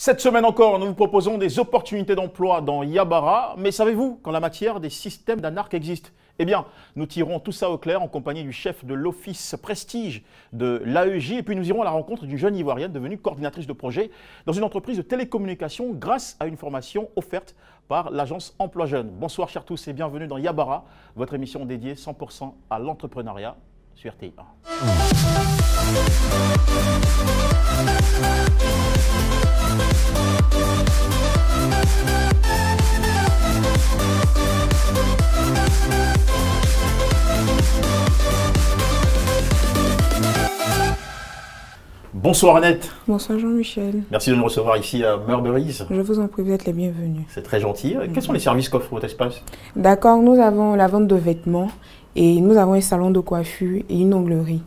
Cette semaine encore, nous vous proposons des opportunités d'emploi dans Yabara. Mais savez-vous qu'en la matière, des systèmes d'anarques existent? Eh bien, nous tirons tout ça au clair en compagnie du chef de l'office prestige de l'AEJ. Et puis nous irons à la rencontre d'une jeune Ivoirienne devenue coordinatrice de projet dans une entreprise de télécommunications grâce à une formation offerte par l'agence Emploi Jeunes. Bonsoir chers tous et bienvenue dans Yabara, votre émission dédiée 100% à l'entrepreneuriat sur RTI 1. Bonsoir Annette. Bonsoir Jean-Michel. Merci de nous recevoir ici à Murberries. Je vous en prie, vous êtes les bienvenus. C'est très gentil. Quels sont les services qu'offre votre espace? D'accord, nous avons la vente de vêtements et nous avons un salon de coiffure et une onglerie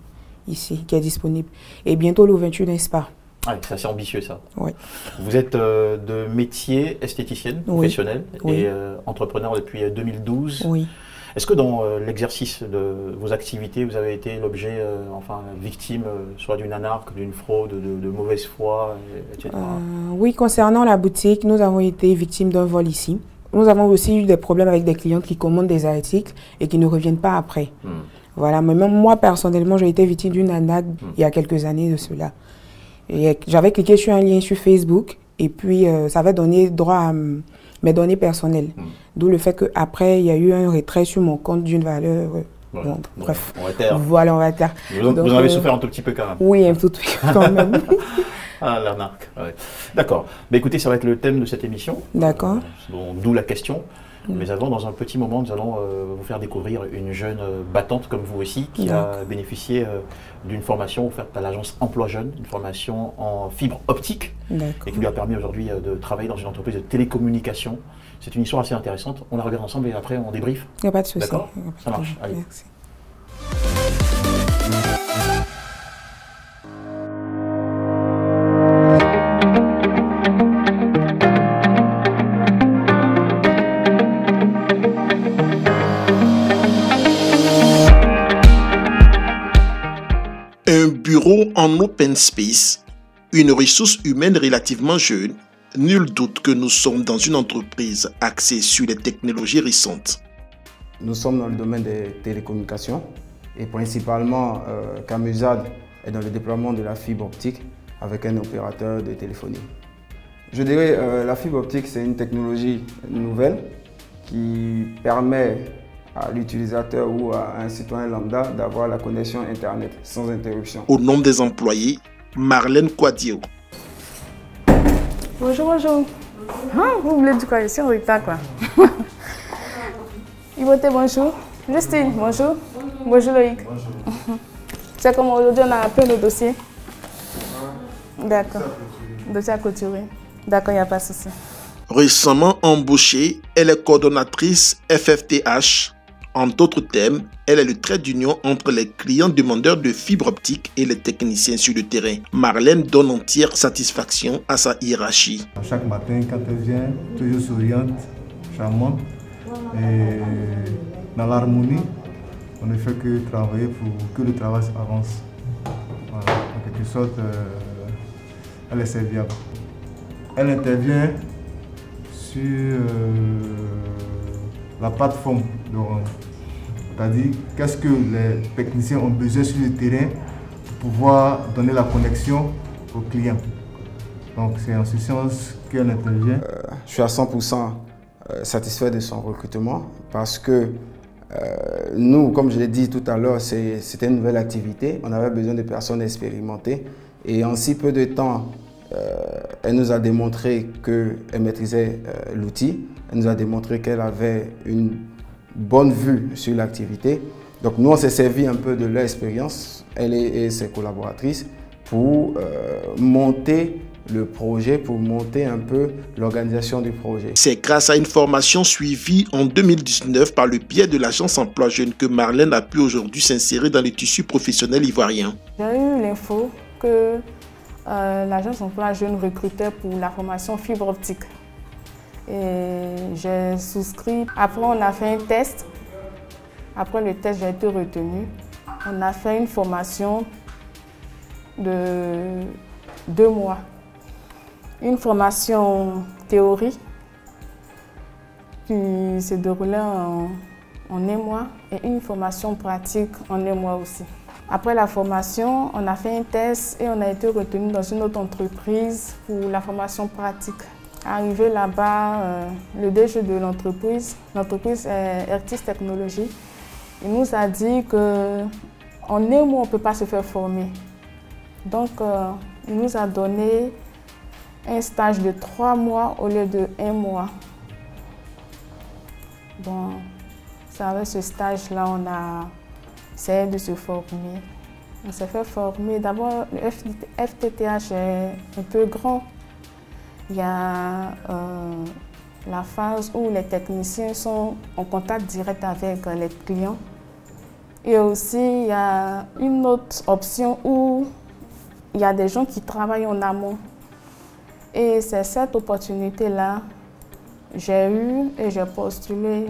ici qui est disponible. Et bientôt l'ouverture d'un spa. Ah, c'est assez ambitieux ça. Oui. Vous êtes de métier esthéticienne professionnelle et entrepreneur depuis 2012. Oui. Est-ce que dans l'exercice de vos activités, vous avez été l'objet, victime, soit d'une anarque, d'une fraude, de mauvaise foi, etc. Oui, concernant la boutique, nous avons été victimes d'un vol ici. Nous avons aussi eu des problèmes avec des clientes qui commandent des articles et qui ne reviennent pas après. Voilà, mais même moi personnellement, j'ai été victime d'une arnaque il y a quelques années de cela. J'avais cliqué sur un lien sur Facebook et puis ça avait donné droit à mes données personnelles. D'où le fait qu'après, il y a eu un retrait sur mon compte d'une valeur. Bon, bref. On va taire. Voilà, on va taire. Vous en avez souffert un tout petit peu quand même. Oui, un tout petit peu quand même. Ah, l'arnaque. Ouais. D'accord. Mais écoutez, ça va être le thème de cette émission. D'accord. D'où la question. Mais avant, dans un petit moment, nous allons vous faire découvrir une jeune battante comme vous aussi qui a bénéficié d'une formation offerte par l'agence Emploi Jeunes, une formation en fibre optique et qui lui a permis aujourd'hui de travailler dans une entreprise de télécommunications. C'est une histoire assez intéressante. On la regarde ensemble et après on débrief. Il n'y a pas de souci. D'accord ? Ça marche. Allez. Merci. Un bureau en open space, une ressource humaine relativement jeune, nul doute que nous sommes dans une entreprise axée sur les technologies récentes. Nous sommes dans le domaine des télécommunications et principalement Camusad est dans le déploiement de la fibre optique avec un opérateur de téléphonie. Je dirais la fibre optique, c'est une technologie nouvelle qui permet à l'utilisateur ou à un citoyen lambda d'avoir la connexion Internet sans interruption. Au nom des employés, Marlène Quadio. Bonjour, bonjour. Ah, vous voulez du quoi? Je suis en retard, quoi. Yvoté, bonjour. Justine, bonjour. Bonjour, Loïc. Bonjour. C'est comme aujourd'hui, on a plein de dossiers. D'accord. Dossier à clôturer. D'accord, il n'y a pas de souci. Récemment embauchée, elle est coordonnatrice FFTH. En d'autres termes, elle est le trait d'union entre les clients demandeurs de fibre optique et les techniciens sur le terrain. Marlène donne entière satisfaction à sa hiérarchie. Chaque matin, quand elle vient, toujours souriante, charmante, et dans l'harmonie, on ne fait que travailler pour que le travail avance. Voilà. En quelque sorte, elle est serviable. Elle intervient sur la plateforme d'Orange. C'est-à-dire, qu'est-ce que les techniciens ont besoin sur le terrain pour pouvoir donner la connexion aux clients. Donc, c'est en ce sens qu'elle intervient. Je suis à 100% satisfait de son recrutement parce que nous, comme je l'ai dit tout à l'heure, c'était une nouvelle activité. On avait besoin de personnes expérimentées et en si peu de temps, elle nous a démontré qu'elle maîtrisait l'outil. Elle nous a démontré qu'elle avait une bonne vue sur l'activité. Donc nous, on s'est servi un peu de leur expérience, elle et ses collaboratrices, pour monter le projet, pour monter un peu l'organisation du projet. C'est grâce à une formation suivie en 2019 par le biais de l'agence Emploi Jeunes que Marlène a pu aujourd'hui s'insérer dans le tissu professionnel ivoirien. J'ai eu l'info que l'agence Emploi Jeunes recrutait pour la formation fibre optique. Et j'ai souscrit. Après, on a fait un test. Après le test, j'ai été retenue. On a fait une formation de 2 mois. une formation théorique qui s'est déroulée en un mois et une formation pratique en un mois aussi. Après la formation, on a fait un test et on a été retenu dans une autre entreprise pour la formation pratique. Arrivé là-bas, le DG de l'entreprise est Ertis Technologies, il nous a dit qu'en un mois, on ne peut pas se faire former. Donc, il nous a donné un stage de 3 mois au lieu de 1 mois. Bon, c'est avec ce stage-là, on a essayé de se former. On s'est fait former. D'abord, le FTTH est un peu grand. Il y a la phase où les techniciens sont en contact direct avec les clients. Et aussi, il y a une autre option où il y a des gens qui travaillent en amont. Et c'est cette opportunité-là, j'ai eu et j'ai postulé,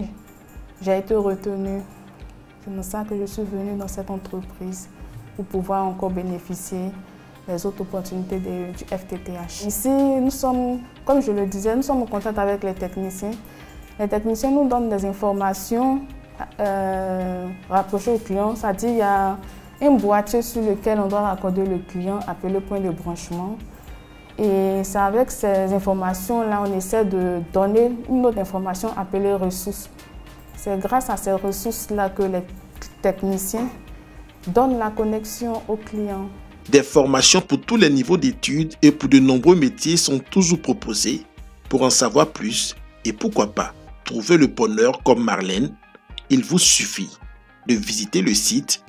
j'ai été retenue. C'est pour ça que je suis venue dans cette entreprise pour pouvoir encore bénéficier des autres opportunités du FTTH. Ici, nous sommes, comme je le disais, nous sommes en contact avec les techniciens. Les techniciens nous donnent des informations rapprochées au client, c'est-à-dire il y a un boîtier sur lequel on doit raccorder le client, appelé point de branchement. Et c'est avec ces informations-là, on essaie de donner une autre information appelée ressources. C'est grâce à ces ressources-là que les techniciens donnent la connexion au client. Des formations pour tous les niveaux d'études et pour de nombreux métiers sont toujours proposées. Pour en savoir plus et pourquoi pas trouver le bonheur comme Marlène, il vous suffit de visiter le site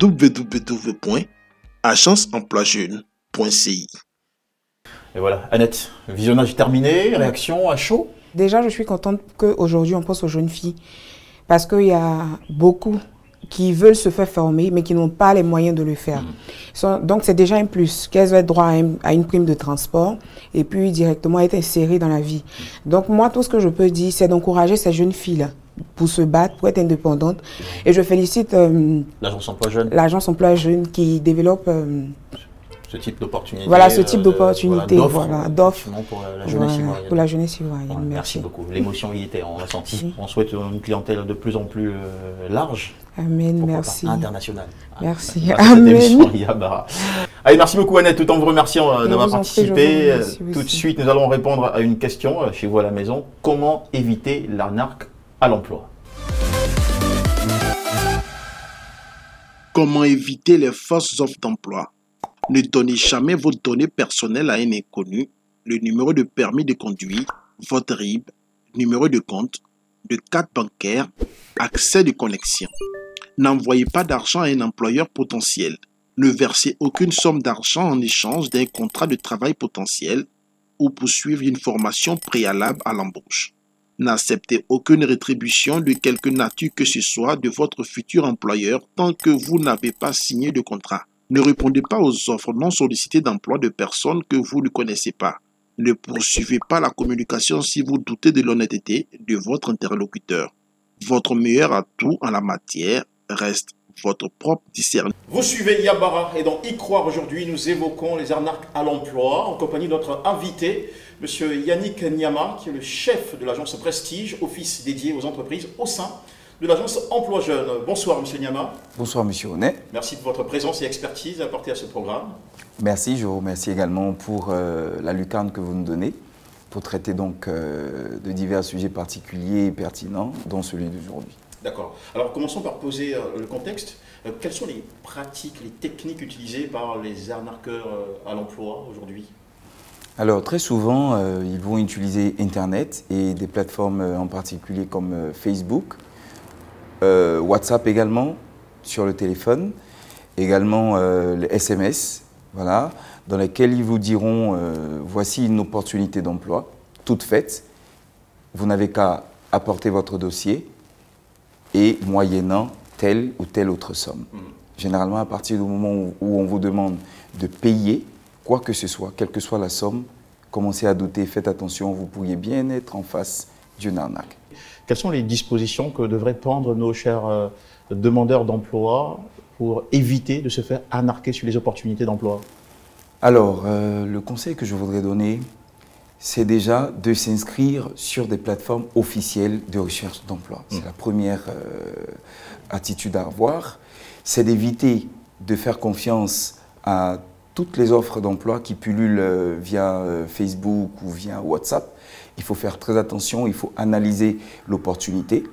www.agenceemploijeune.ci. Et voilà, Annette, visionnage terminé, réaction à chaud? Déjà, je suis contente qu'aujourd'hui, on pense aux jeunes filles. Parce qu'il y a beaucoup qui veulent se faire former, mais qui n'ont pas les moyens de le faire. Donc, c'est déjà un plus, qu'elles aient droit à une prime de transport et puis directement être insérées dans la vie. Donc, moi, tout ce que je peux dire, c'est d'encourager ces jeunes filles-là pour se battre, pour être indépendantes. Et je félicite l'Agence Emploi Jeune. L'Agence Emploi Jeune qui développe ce type d'opportunité. Voilà, ce type d'opportunité, d'offres pour la jeunesse ivoirienne. Pour la jeunesse ivoirienne. Voilà, merci beaucoup. L'émotion y était, on l'a senti. Oui. On souhaite une clientèle de plus en plus large. Amen, merci. Internationale. Merci. Amen. Allez, merci beaucoup Annette, tout en vous remerciant d'avoir participé. Tout de suite, nous allons répondre à une question chez vous à la maison. Comment éviter l'arnaque à l'emploi? Comment éviter les fausses offres d'emploi? Ne donnez jamais vos données personnelles à un inconnu, le numéro de permis de conduire, votre RIB, numéro de compte, de carte bancaire, accès de connexion. N'envoyez pas d'argent à un employeur potentiel. Ne versez aucune somme d'argent en échange d'un contrat de travail potentiel ou pour suivre une formation préalable à l'embauche. N'acceptez aucune rétribution de quelque nature que ce soit de votre futur employeur tant que vous n'avez pas signé de contrat. Ne répondez pas aux offres non sollicitées d'emploi de personnes que vous ne connaissez pas. Ne poursuivez pas la communication si vous doutez de l'honnêteté de votre interlocuteur. Votre meilleur atout en la matière reste votre propre discernement. Vous suivez Yabara et dans Y Croire aujourd'hui, nous évoquons les arnaques à l'emploi en compagnie de notre invité, M. Yannick Nyama, qui est le chef de l'agence Prestige, office dédié aux entreprises au sein de l'agence Emploi Jeune. Bonsoir M. Nyama. Bonsoir M. Honnet. Merci pour votre présence et expertise apportée à ce programme. Merci, je vous remercie également pour la lucarne que vous nous donnez pour traiter donc de divers sujets particuliers et pertinents, dont celui d'aujourd'hui. D'accord. Alors commençons par poser le contexte. Quelles sont les pratiques, les techniques utilisées par les arnaqueurs à l'emploi aujourd'hui? Alors très souvent, ils vont utiliser Internet et des plateformes en particulier comme Facebook, WhatsApp également, sur le téléphone, également les SMS, voilà, dans lesquels ils vous diront voici une opportunité d'emploi, toute faite, vous n'avez qu'à apporter votre dossier et moyennant telle ou telle autre somme. Généralement, à partir du moment où on vous demande de payer quoi que ce soit, quelle que soit la somme, commencez à douter, faites attention, vous pourriez bien être en face d'une arnaque. Quelles sont les dispositions que devraient prendre nos chers demandeurs d'emploi pour éviter de se faire arnaquer sur les opportunités d'emploi? Alors, le conseil que je voudrais donner, c'est déjà de s'inscrire sur des plateformes officielles de recherche d'emploi. C'est la première attitude à avoir. C'est d'éviter de faire confiance à toutes les offres d'emploi qui pullulent via Facebook ou via WhatsApp. Il faut faire très attention, il faut analyser l'opportunité.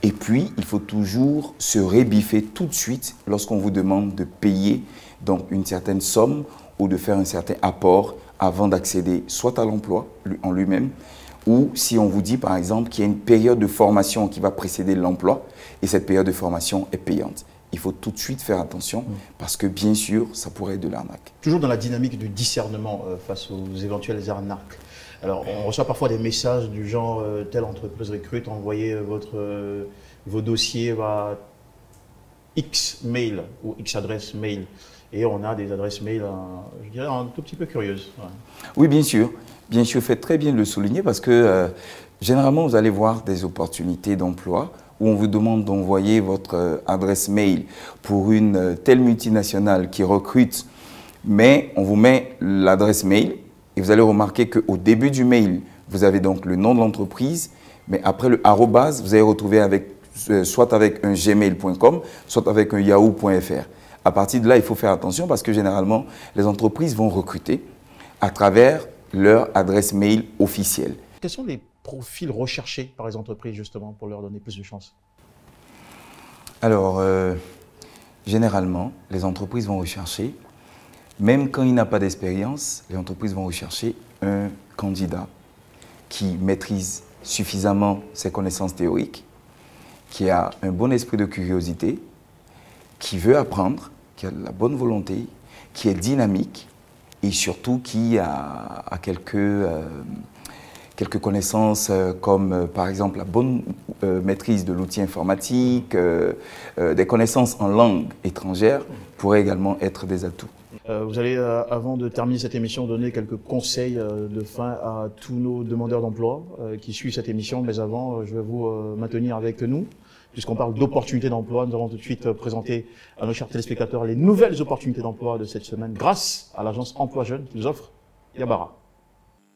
Et puis, il faut toujours se rebiffer tout de suite lorsqu'on vous demande de payer donc, une certaine somme ou de faire un certain apport avant d'accéder soit à l'emploi en lui-même, ou si on vous dit par exemple qu'il y a une période de formation qui va précéder l'emploi et cette période de formation est payante. Il faut tout de suite faire attention parce que bien sûr, ça pourrait être de l'arnaque. Toujours dans la dynamique du discernement face aux éventuelles arnaques. Alors, on reçoit parfois des messages du genre telle entreprise recrute, envoyez vos dossiers à X mail ou X adresse mail. Et on a des adresses mail, je dirais, un tout petit peu curieuses. Ouais. Oui, bien sûr. Bien sûr, faites très bien de le souligner parce que généralement, vous allez voir des opportunités d'emploi où on vous demande d'envoyer votre adresse mail pour une telle multinationale qui recrute, mais on vous met l'adresse mail et vous allez remarquer qu'au début du mail, vous avez donc le nom de l'entreprise, mais après le arrobase, vous allez retrouver soit avec un gmail.com, soit avec un yahoo.fr. À partir de là, il faut faire attention parce que généralement, les entreprises vont recruter à travers leur adresse mail officielle. Quels sont les profils recherchés par les entreprises justement pour leur donner plus de chance? Alors, généralement, les entreprises vont rechercher, même quand il n'a pas d'expérience, les entreprises vont rechercher un candidat qui maîtrise suffisamment ses connaissances théoriques, qui a un bon esprit de curiosité, qui veut apprendre, qui a de la bonne volonté, qui est dynamique et surtout qui a quelques connaissances comme par exemple la bonne maîtrise de l'outil informatique, des connaissances en langue étrangère pourraient également être des atouts. Vous allez, avant de terminer cette émission, donner quelques conseils de fin à tous nos demandeurs d'emploi qui suivent cette émission. Mais avant, je vais vous maintenir avec nous. Puisqu'on parle d'opportunités d'emploi, nous allons tout de suite présenter à nos chers téléspectateurs les nouvelles opportunités d'emploi de cette semaine grâce à l'agence Emploi Jeune qui nous offre Yabara.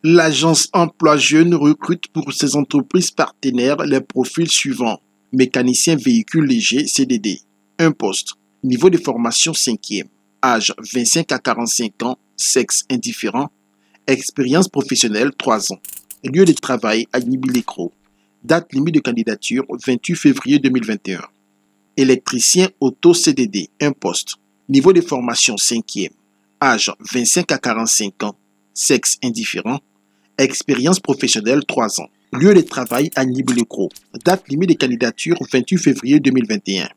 L'agence Emploi Jeune recrute pour ses entreprises partenaires les profils suivants. Mécanicien véhicule léger CDD, 1 poste. Niveau de formation 5e. Âge 25 à 45 ans, sexe indifférent. Expérience professionnelle 3 ans. Lieu de travail à Nibi-Lécro. Date limite de candidature 28 février 2021. Électricien auto-CDD, 1 poste. Niveau de formation 5e. Âge 25 à 45 ans. Sexe indifférent. Expérience professionnelle 3 ans. Lieu de travail à Nibi-Lécro. Date limite de candidature 28 février 2021.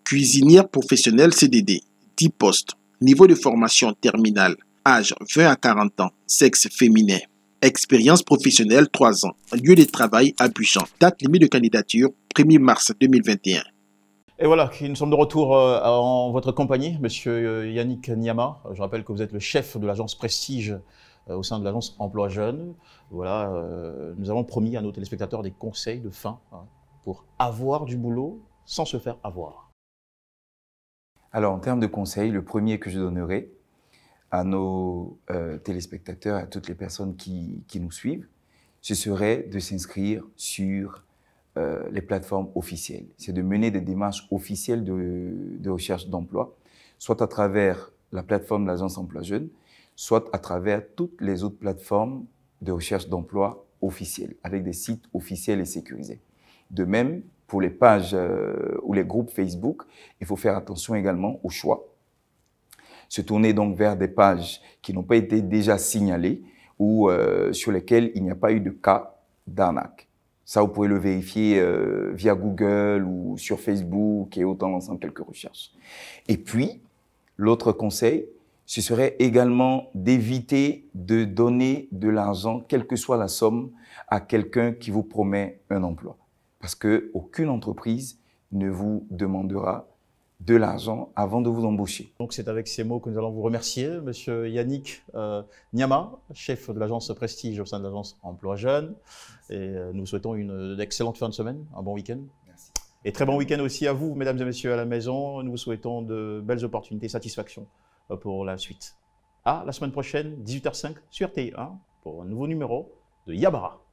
Cuisinière professionnelle CDD, 10 postes. Niveau de formation terminale. Âge 20 à 40 ans. Sexe féminin. Expérience professionnelle 3 ans. Lieu de travail à Buchan. Date limite de candidature 1er mars 2021. Et voilà, nous sommes de retour en votre compagnie, monsieur Yannick Niama. Je rappelle que vous êtes le chef de l'agence Prestige au sein de l'agence Emploi Jeune. Voilà, nous avons promis à nos téléspectateurs des conseils de fin pour avoir du boulot sans se faire avoir. Alors, en termes de conseils, le premier que je donnerai à nos téléspectateurs, à toutes les personnes qui nous suivent, ce serait de s'inscrire sur les plateformes officielles. C'est de mener des démarches officielles de recherche d'emploi, soit à travers la plateforme de l'agence Emploi Jeune, soit à travers toutes les autres plateformes de recherche d'emploi officielles, avec des sites officiels et sécurisés. De même, pour les pages ou les groupes Facebook, il faut faire attention également au choix. Se tourner donc vers des pages qui n'ont pas été déjà signalées ou sur lesquelles il n'y a pas eu de cas d'arnaque. Ça, vous pouvez le vérifier via Google ou sur Facebook et autant ensemble quelques recherches. Et puis, l'autre conseil, ce serait également d'éviter de donner de l'argent, quelle que soit la somme, à quelqu'un qui vous promet un emploi. Parce qu'aucune entreprise ne vous demandera de l'argent avant de vous embaucher. Donc c'est avec ces mots que nous allons vous remercier, monsieur Yannick Niama, chef de l'agence Prestige au sein de l'agence Emploi Jeune. Et nous vous souhaitons une excellente fin de semaine, un bon week-end. Merci. Et très bon week-end aussi à vous, mesdames et messieurs à la maison. Nous vous souhaitons de belles opportunités, satisfaction pour la suite. À la semaine prochaine, 18h05 sur RTI1 pour un nouveau numéro de Yabara.